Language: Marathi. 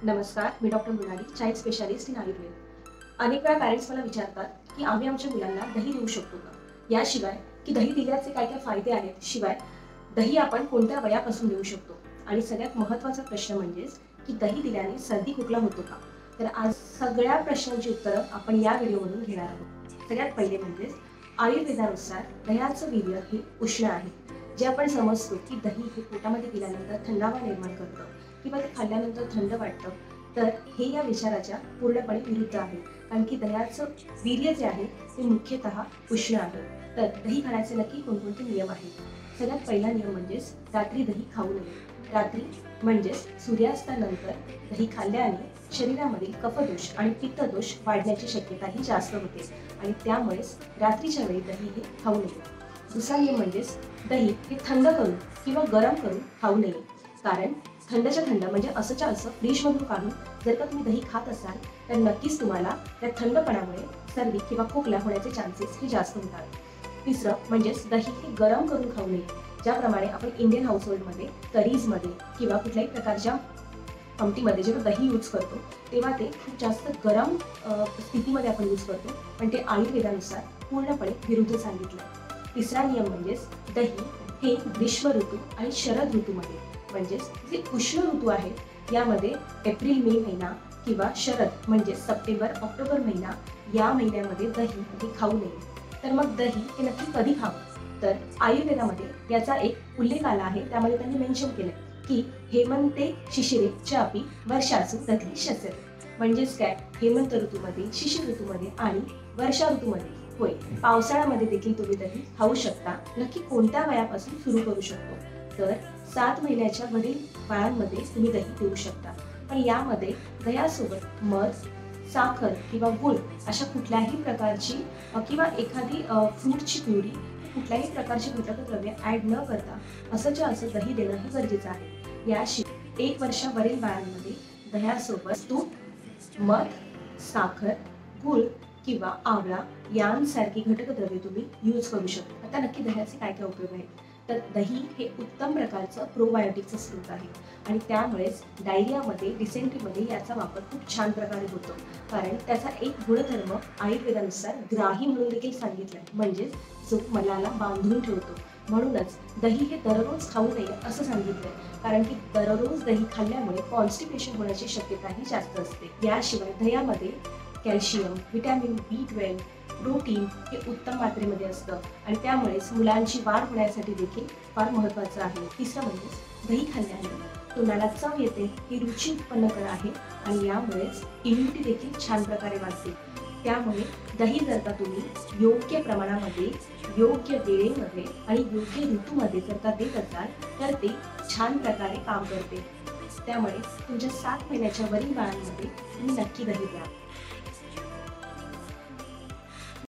नमस्कार, मी doctor Mrunali, child specialist in Ayurveda. अनेक वेळा पॅरेंट्स मला विचारतात की आम्ही आमच्या मुलांना दही देऊ शकतो का? याशिवाय की दही दिल्याचे काय काय फायदे आहेत, शिवाय दही आपण कोणत्या वयापासून देऊ शकतो? आणि सगळ्यात महत्त्वाचा प्रश्न म्हणजेच की दही दिल्याने सर्दी खोकला होतो का? तर आज सगळ्या प्रश्नांची उत्तरं आपण या व्हिडिओमधून घेणार आहोत. सगळ्यात पहिले म्हणजेच आयुर्वेदानुसार दह्याचं वीर्य हे उष्ण आहे. जे आपण समजतो की दही हे पोटामध्ये गेल्यानंतर थंडावा निर्माण करतं किंवा ते खाल्ल्यानंतर थंड वाटतं, तर हे या विचाराच्या पूर्णपणे विरुद्ध आहे. कारण की दह्याचं वीर्य जे आहे ते मुख्यतः उष्ण आहे. तर दही खाण्याचे नक्की कोणकोणते नियम आहेत? सगळ्यात पहिला नियम म्हणजेच रात्री दही खाऊ नये. रात्री म्हणजेच सूर्यास्तानंतर दही खाल्ल्याने शरीरामधील कफदोष आणि पित्तदोष वाढण्याची शक्यताही जास्त होते आणि त्यामुळेच रात्रीच्या वेळी दही हे खाऊ नये. दुसरा नियम म्हणजेच दही हे थंड करून किंवा गरम करून खाऊ नये. कारण थंडच्या थंड म्हणजे असंच्या असं फ्रीजमधून काढून जर का तुम्ही दही खात असाल तर नक्कीच तुम्हाला त्या थंडपणामुळे सर्दी किंवा खोकला होण्याचे चान्सेस हे जास्त होतात. तिसरं म्हणजेच दही हे गरम करून खाऊ नये. ज्याप्रमाणे आपण इंडियन हाऊसहोल्डमध्ये करीजमध्ये किंवा कुठल्याही प्रकारच्या आमटीमध्ये जेव्हा दही यूज करतो तेव्हा ते खूप जास्त गरम स्थितीमध्ये आपण यूज करतो, पण ते आयुर्वेदानुसार पूर्णपणे विरुद्ध सांगितलं. तिसरा नियम म्हणजेच दही हे ग्रीष्म ऋतू आणि शरद ऋतूमध्ये म्हणजेच जे उष्ण ऋतू आहे यामध्ये एप्रिल मे महिना किंवा शरद म्हणजे सप्टेंबर ऑक्टोबर महिना या महिन्यामध्ये दही हे खाऊ नये. तर मग दही हे नक्की कधी खावं? तर आयुर्वेदामध्ये याचा एक उल्लेख आला आहे. त्यामध्ये त्यांनी मेन्शन केलं की हेमंते शिशिरे चापी वर्षासु दधी शस्त्र. म्हणजेच काय, हेमंत ऋतूमध्ये, शिशिर ऋतूमध्ये आणि वर्षा ऋतूमध्ये होय पावसाळ्यामध्ये देखील तुम्ही दही खाऊ शकता. नक्की कोणत्या वयापासून सुरू करू शकतो? तर 7 महिन्याच्या वरील बाळांमध्ये तुम्ही दही देऊ शकता. पण यामध्ये दह्यासोबत मध, साखर किंवा गूळ अशा कुठल्याही प्रकारची किंवा एखादी फ्रूटची प्युरी, कुठल्याही प्रकारची घटक द्रव्य ॲड न करता असंच्या असं दही देणं हे गरजेचं आहे. याशिवाय 1 वर्षावरील बाळांमध्ये दह्यासोबत तूप, मध, साखर, गूळ किंवा आवळा यांसारखी घटकद्रव्ये तुम्ही यूज करू शकता. आता नक्की दह्याचे काय काय उपयोग आहेत? तर दही हे उत्तम प्रकारचं प्रोबायोटिकचं स्रोत आहे आणि त्यामुळेच डायरियामध्ये, डिसेंट्रीमध्ये याचा वापर खूप छान प्रकारे होतो. कारण त्याचा एक गुणधर्म आयुर्वेदानुसार ग्राही म्हणून देखील सांगितलं आहे, म्हणजेच जो मलाला बांधून ठेवतो. म्हणूनच दही हे दररोज खाऊ नये असं सांगितलंय. कारण की दररोज दही खाल्ल्यामुळे कॉन्स्टिपेशन होण्याची शक्यताही जास्त असते. याशिवाय दह्यामध्ये कॅल्शियम, व्हिटॅमिन B12, प्रोटीन हे उत्तम मात्रेमध्ये असतं आणि त्यामुळेच मुलांची वाढ होण्यासाठी देखील फार महत्त्वाचं आहे. तिसरं म्हणजे दही खाल्ल्याने तोंडाला चव येते, ही रुची उत्पन्न करत आहे आणि यामुळेच इम्युनिटी देखील छान प्रकारे वाढते. त्यामुळे दही जर का तुम्ही योग्य प्रमाणामध्ये, योग्य वेळेमध्ये आणि योग्य ऋतूमध्ये जर का देत असाल तर ते छान प्रकारे काम करते. त्यामुळे तुमच्या 7 महिन्याच्या वरील बाळांमध्ये तुम्ही नक्की दही द्या.